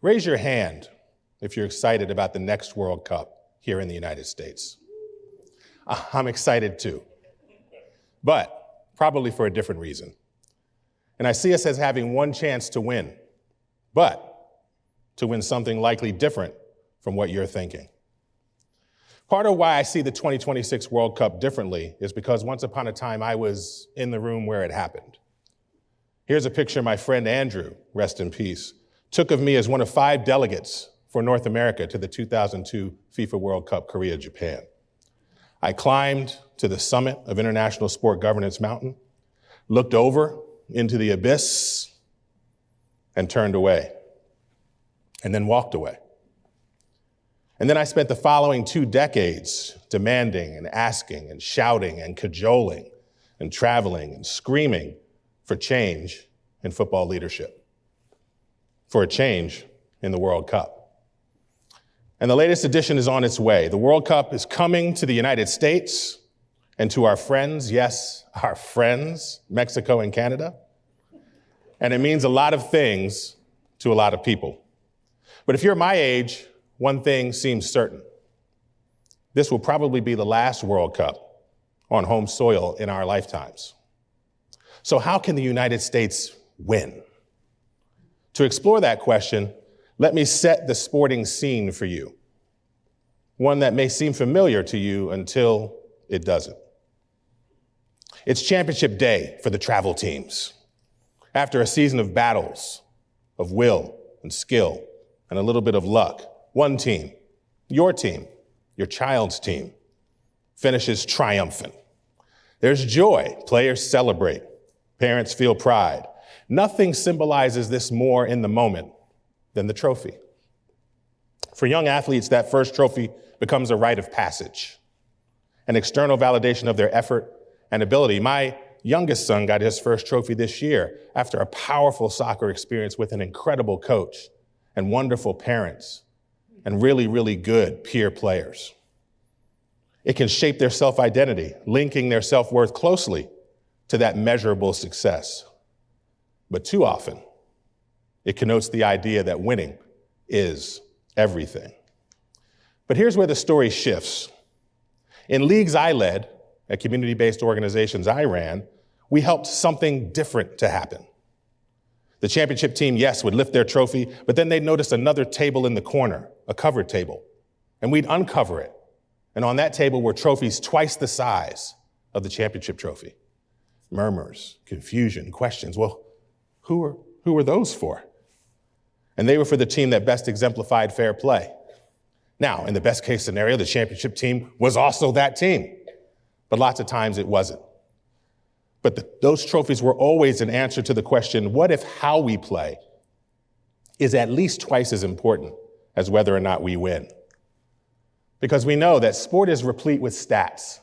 Raise your hand if you're excited about the next World Cup here in the United States. I'm excited too, but probably for a different reason. And I see us as having one chance to win, but to win something likely different from what you're thinking. Part of why I see the 2026 World Cup differently is because once upon a time I was in the room where it happened. Here's a picture my friend Andrew, rest in peace, took of me as one of 5 delegates for North America to the 2002 FIFA World Cup, Korea, Japan. I climbed to the summit of International Sport Governance Mountain, looked over into the abyss, and turned away, and then walked away. And then I spent the following 2 decades demanding and asking and shouting and cajoling and traveling and screaming for change in football leadership, for a change in the World Cup. And the latest edition is on its way. The World Cup is coming to the United States and to our friends, yes, our friends, Mexico and Canada. And it means a lot of things to a lot of people. But if you're my age, one thing seems certain. This will probably be the last World Cup on home soil in our lifetimes. So how can the United States win? To explore that question, let me set the sporting scene for you, one that may seem familiar to you until it doesn't. It's championship day for the travel teams. After a season of battles, of will and skill, and a little bit of luck, one team, your child's team, finishes triumphant. There's joy, players celebrate, parents feel pride. Nothing symbolizes this more in the moment than the trophy. For young athletes, that first trophy becomes a rite of passage, an external validation of their effort and ability. My youngest son got his first trophy this year after a powerful soccer experience with an incredible coach and wonderful parents and really, really good peer players. It can shape their self-identity, linking their self-worth closely to that measurable success. But too often, it connotes the idea that winning is everything. But here's where the story shifts. In leagues I led, at community-based organizations I ran, we helped something different to happen. The championship team, yes, would lift their trophy, but then they'd notice another table in the corner, a covered table, and we'd uncover it. And on that table were trophies twice the size of the championship trophy. Murmurs, confusion, questions. Well, who were those for? And they were for the team that best exemplified fair play. Now, in the best case scenario, the championship team was also that team, but lots of times it wasn't. But those trophies were always an answer to the question, what if how we play is at least twice as important as whether or not we win? Because we know that sport is replete with stats,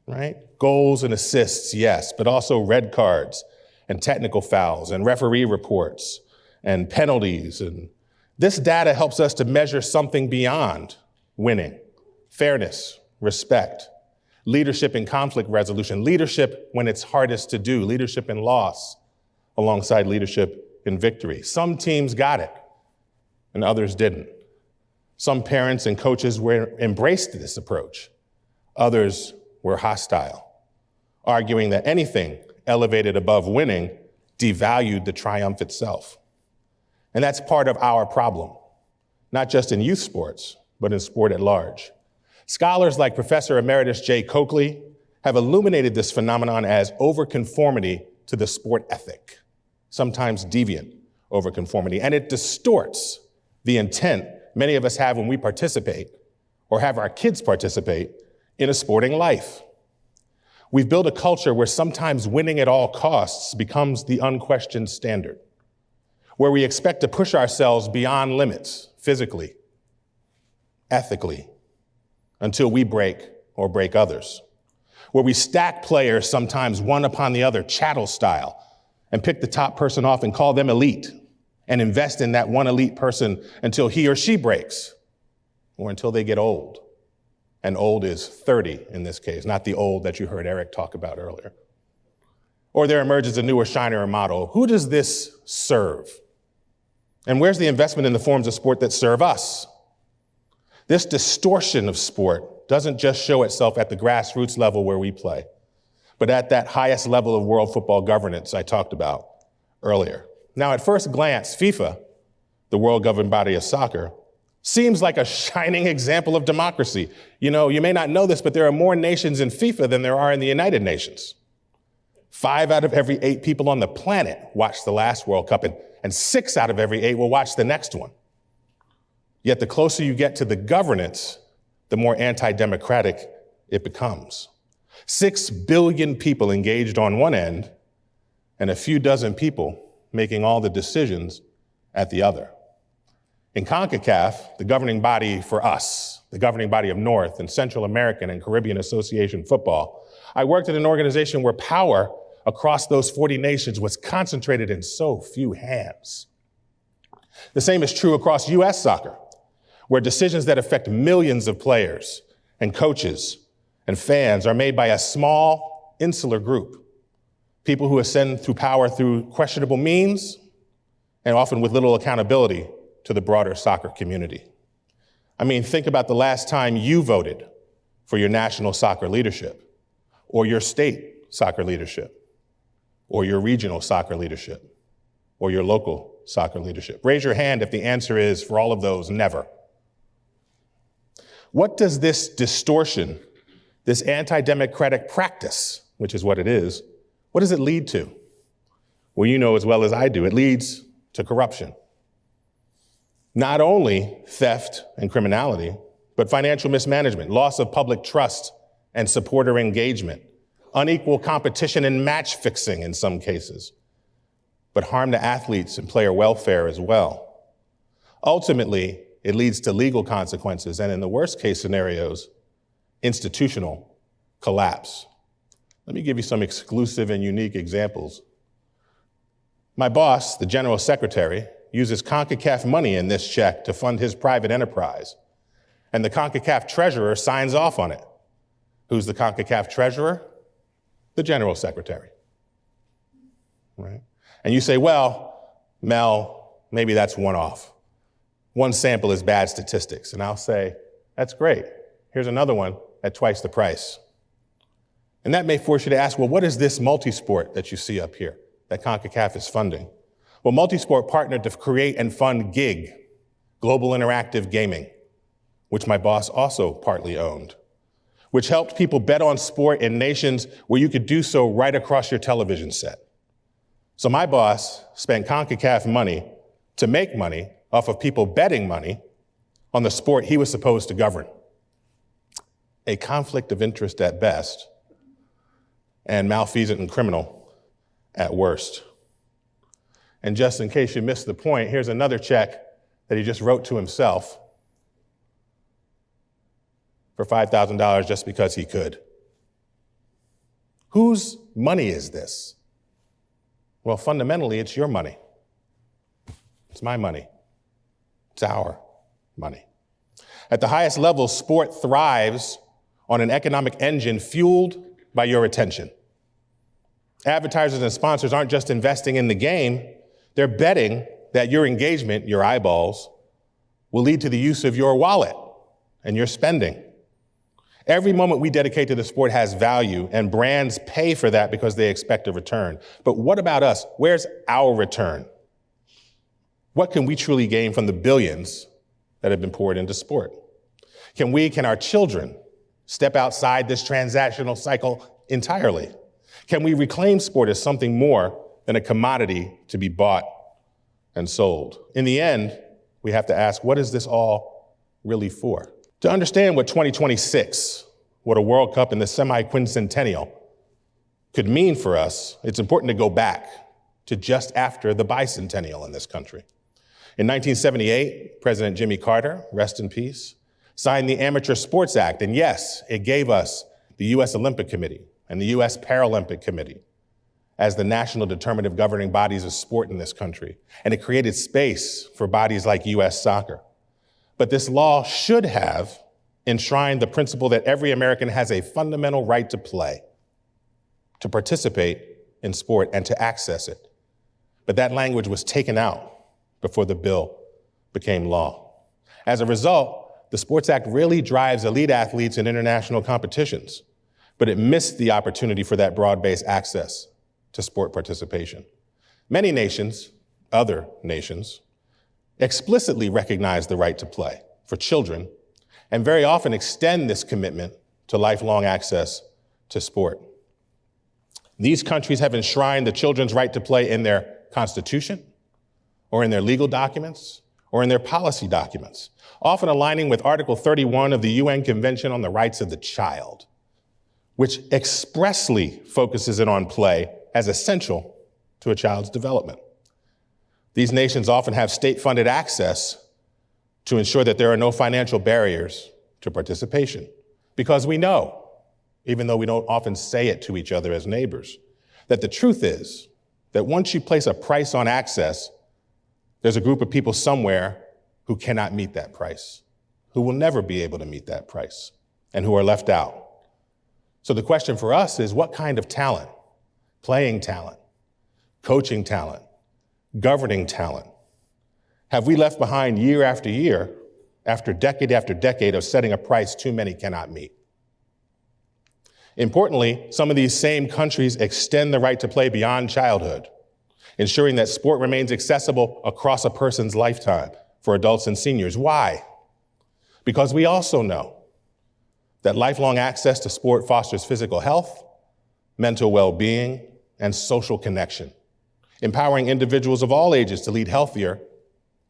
right? Goals and assists, yes, but also red cards and technical fouls and referee reports and penalties. And this data helps us to measure something beyond winning: fairness, respect, leadership in conflict resolution, leadership when it's hardest to do, leadership in loss, alongside leadership in victory. Some teams got it, and others didn't. Some parents and coaches embraced this approach. Others were hostile, arguing that anything elevated above winning devalued the triumph itself. And that's part of our problem, not just in youth sports, but in sport at large. Scholars like Professor Emeritus Jay Coakley have illuminated this phenomenon as overconformity to the sport ethic, sometimes deviant overconformity, and it distorts the intent many of us have when we participate or have our kids participate in a sporting life. We've built a culture where sometimes winning at all costs becomes the unquestioned standard, where we expect to push ourselves beyond limits physically, ethically, until we break or break others, where we stack players sometimes one upon the other, chattel style, and pick the top person off and call them elite and invest in that one elite person until he or she breaks or until they get old. And old is 30 in this case, not the old that you heard Eric talk about earlier. Or there emerges a newer, shinier model. Who does this serve? And where's the investment in the forms of sport that serve us? This distortion of sport doesn't just show itself at the grassroots level where we play, but at that highest level of world football governance I talked about earlier. Now, at first glance, FIFA, the world governing body of soccer, seems like a shining example of democracy. You know, you may not know this, but there are more nations in FIFA than there are in the United Nations. 5 out of every 8 people on the planet watched the last World Cup, and 6 out of every 8 will watch the next one. Yet the closer you get to the governance, the more anti-democratic it becomes. 6 billion people engaged on one end, and a few dozen people making all the decisions at the other. In CONCACAF, the governing body for us, the governing body of North and Central American and Caribbean Association football, I worked at an organization where power across those 40 nations was concentrated in so few hands. The same is true across U.S. soccer, where decisions that affect millions of players and coaches and fans are made by a small, insular group, people who ascend through power through questionable means and often with little accountability to the broader soccer community. I mean, think about the last time you voted for your national soccer leadership, or your state soccer leadership, or your regional soccer leadership, or your local soccer leadership. Raise your hand if the answer is, for all of those, never. What does this distortion, this anti-democratic practice, which is what it is, what does it lead to? Well, you know as well as I do, it leads to corruption. Not only theft and criminality, but financial mismanagement, loss of public trust and supporter engagement, unequal competition and match fixing in some cases, but harm to athletes and player welfare as well. Ultimately, it leads to legal consequences, and in the worst case scenarios, institutional collapse. Let me give you some exclusive and unique examples. My boss, the general secretary, uses CONCACAF money in this check to fund his private enterprise, and the CONCACAF treasurer signs off on it. Who's the CONCACAF treasurer? The general secretary, right? And you say, well, Mel, maybe that's one-off. One sample is bad statistics. And I'll say, that's great. Here's another one at twice the price. And that may force you to ask, well, what is this multi-sport that you see up here that CONCACAF is funding? Well, multi-sport partnered to create and fund GIG, Global Interactive Gaming, which my boss also partly owned, which helped people bet on sport in nations where you could do so right across your television set. So my boss spent CONCACAF money to make money off of people betting money on the sport he was supposed to govern. A conflict of interest at best, and malfeasant and criminal at worst. And just in case you missed the point, here's another check that he just wrote to himself for $5,000 just because he could. Whose money is this? Well, fundamentally, it's your money. It's my money. It's our money. At the highest level, sport thrives on an economic engine fueled by your attention. Advertisers and sponsors aren't just investing in the game, they're betting that your engagement, your eyeballs, will lead to the use of your wallet and your spending. Every moment we dedicate to the sport has value, and brands pay for that because they expect a return. But what about us? Where's our return? What can we truly gain from the billions that have been poured into sport? Can our children step outside this transactional cycle entirely? Can we reclaim sport as something more than a commodity to be bought and sold? In the end, we have to ask, what is this all really for? To understand what 2026, what a World Cup in the semi-quincentennial could mean for us, it's important to go back to just after the bicentennial in this country. In 1978, President Jimmy Carter, rest in peace, signed the Amateur Sports Act. And yes, it gave us the U.S. Olympic Committee and the U.S. Paralympic Committee as the national determinative governing bodies of sport in this country. And it created space for bodies like U.S. Soccer. But this law should have enshrined the principle that every American has a fundamental right to play, to participate in sport, and to access it. But that language was taken out before the bill became law. As a result, the Sports Act really drives elite athletes in international competitions, but it missed the opportunity for that broad-based access to sport participation. Many nations, other nations, explicitly recognize the right to play for children and very often extend this commitment to lifelong access to sport. These countries have enshrined the children's right to play in their constitution or in their legal documents or in their policy documents, often aligning with Article 31 of the UN Convention on the Rights of the Child, which expressly focuses in on play as essential to a child's development. These nations often have state-funded access to ensure that there are no financial barriers to participation, because we know, even though we don't often say it to each other as neighbors, that the truth is that once you place a price on access, there's a group of people somewhere who cannot meet that price, who will never be able to meet that price, and who are left out. So the question for us is, what kind of talent, playing talent, coaching talent, governing talent, have we left behind year after year, after decade of setting a price too many cannot meet? Importantly, some of these same countries extend the right to play beyond childhood, ensuring that sport remains accessible across a person's lifetime for adults and seniors. Why? Because we also know that lifelong access to sport fosters physical health, mental well-being, and social connection, empowering individuals of all ages to lead healthier,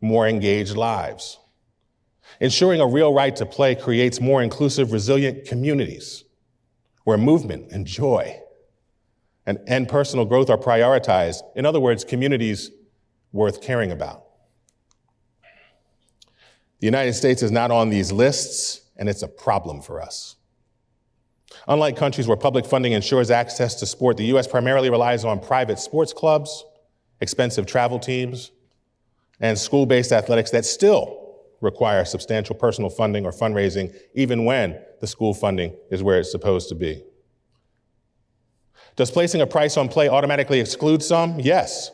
more engaged lives. Ensuring a real right to play creates more inclusive, resilient communities where movement and joy and personal growth are prioritized. In other words, communities worth caring about. The United States is not on these lists, and it's a problem for us. Unlike countries where public funding ensures access to sport, the U.S. primarily relies on private sports clubs, expensive travel teams, and school-based athletics that still require substantial personal funding or fundraising, even when the school funding is where it's supposed to be. Does placing a price on play automatically exclude some? Yes,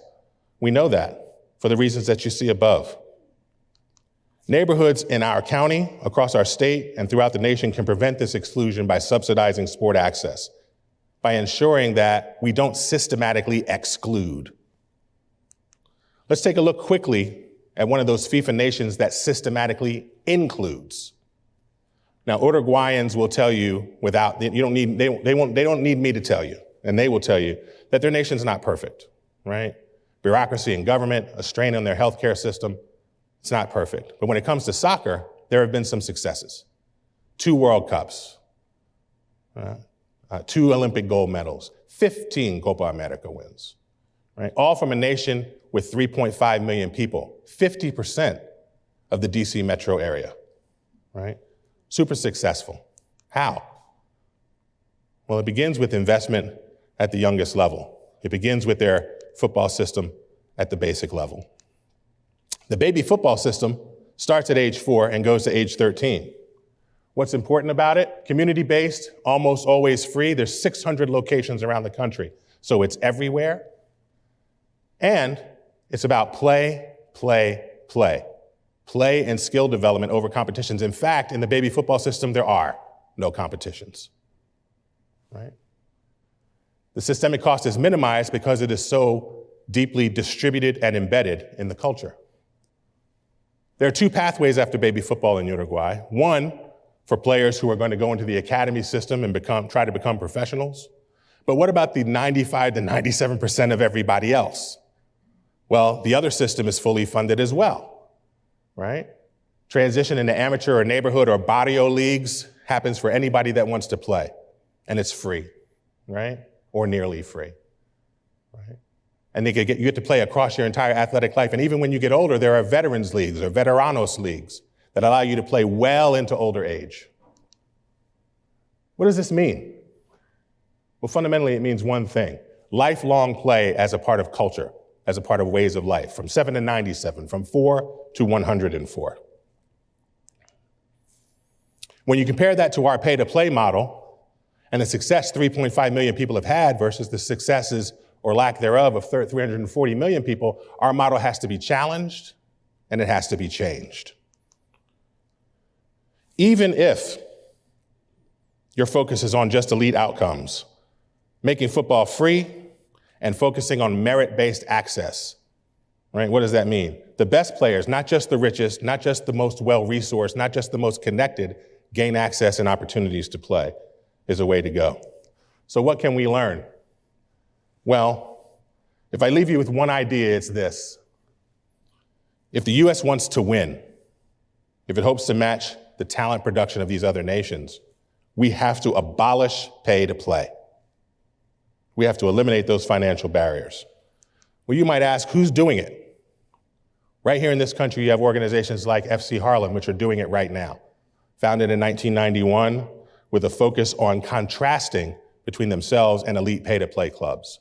we know that for the reasons that you see above. Neighborhoods in our county, across our state, and throughout the nation can prevent this exclusion by subsidizing sport access, by ensuring that we don't systematically exclude. Let's take a look quickly at one of those FIFA nations that systematically includes. Now, Uruguayans will tell you they don't need me to tell you, and they will tell you that their nation's not perfect, right? Bureaucracy in government, a strain on their healthcare system, it's not perfect. But when it comes to soccer, there have been some successes. 2 World Cups, 2 Olympic gold medals, 15 Copa America wins, right? All from a nation with 3.5 million people, 50% of the DC metro area, right? Super successful. How? Well, it begins with investment at the youngest level. It begins with their football system at the basic level. The baby football system starts at age 4 and goes to age 13. What's important about it? Community-based, almost always free. There's 600 locations around the country, so it's everywhere. And it's about play, play, play. Play and skill development over competitions. In fact, in the baby football system, there are no competitions, right? The systemic cost is minimized because it is so deeply distributed and embedded in the culture. There are 2 pathways after baby football in Uruguay. One, for players who are going to go into the academy system and try to become professionals. But what about the 95 to 97% of everybody else? Well, the other system is fully funded as well, right? Transition into amateur or neighborhood or barrio leagues happens for anybody that wants to play, and it's free, right? Or nearly free, right? And you get to play across your entire athletic life. And even when you get older, there are veterans leagues or veteranos leagues that allow you to play well into older age. What does this mean? Well, fundamentally, it means one thing: lifelong play as a part of culture, as a part of ways of life, from 7 to 97, from 4 to 104. When you compare that to our pay-to-play model and the success 3.5 million people have had versus the successes or lack thereof of 340 million people, our model has to be challenged and it has to be changed. Even if your focus is on just elite outcomes, making football free and focusing on merit-based access, right? What does that mean? The best players, not just the richest, not just the most well-resourced, not just the most connected, gain access and opportunities to play is a way to go. So what can we learn? Well, if I leave you with one idea, it's this. If the U.S. wants to win, if it hopes to match the talent production of these other nations, we have to abolish pay to play. We have to eliminate those financial barriers. Well, you might ask, who's doing it? Right here in this country, you have organizations like FC Harlem, which are doing it right now. Founded in 1991 with a focus on contrasting between themselves and elite pay-to-play clubs.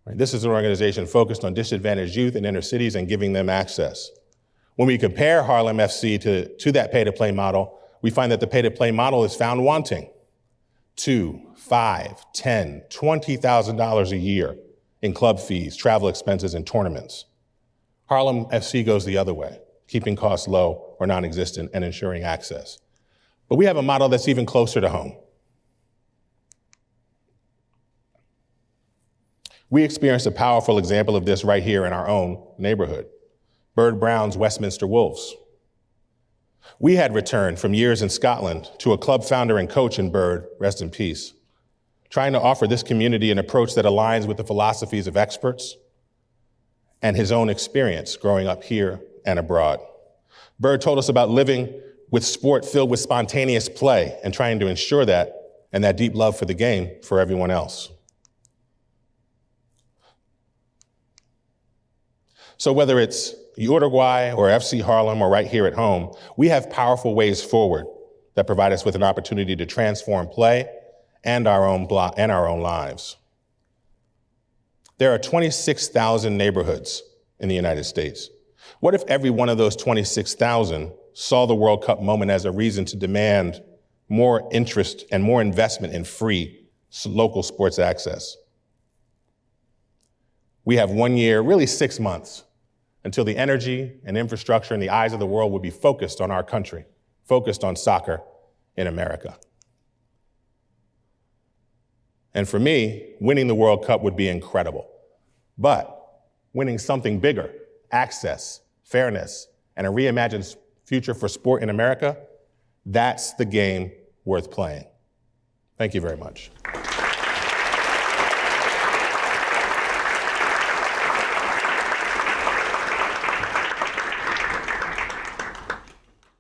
This is an organization focused on disadvantaged youth in inner cities and giving them access. When we compare Harlem FC to that pay-to-play model, we find that the pay-to-play model is found wanting $2,000, $5,000, $10,000, $20,000 a year in club fees, travel expenses, and tournaments. Harlem FC goes the other way, keeping costs low or non-existent and ensuring access. But we have a model that's even closer to home. We experienced a powerful example of this right here in our own neighborhood, Bird Brown's Westminster Wolves. We had returned from years in Scotland to a club founder and coach in Bird, rest in peace, trying to offer this community an approach that aligns with the philosophies of experts and his own experience growing up here and abroad. Bird told us about living with sport filled with spontaneous play and trying to ensure that and that deep love for the game for everyone else. So whether it's Uruguay or FC Harlem or right here at home, we have powerful ways forward that provide us with an opportunity to transform play and our own lives. There are 26,000 neighborhoods in the United States. What if every one of those 26,000 saw the World Cup moment as a reason to demand more interest and more investment in free local sports access? We have 1 year, really 6 months, until the energy and infrastructure in the eyes of the world will be focused on our country, focused on soccer in America. And for me, winning the World Cup would be incredible. But winning something bigger, access, fairness, and a reimagined future for sport in America, that's the game worth playing. Thank you very much.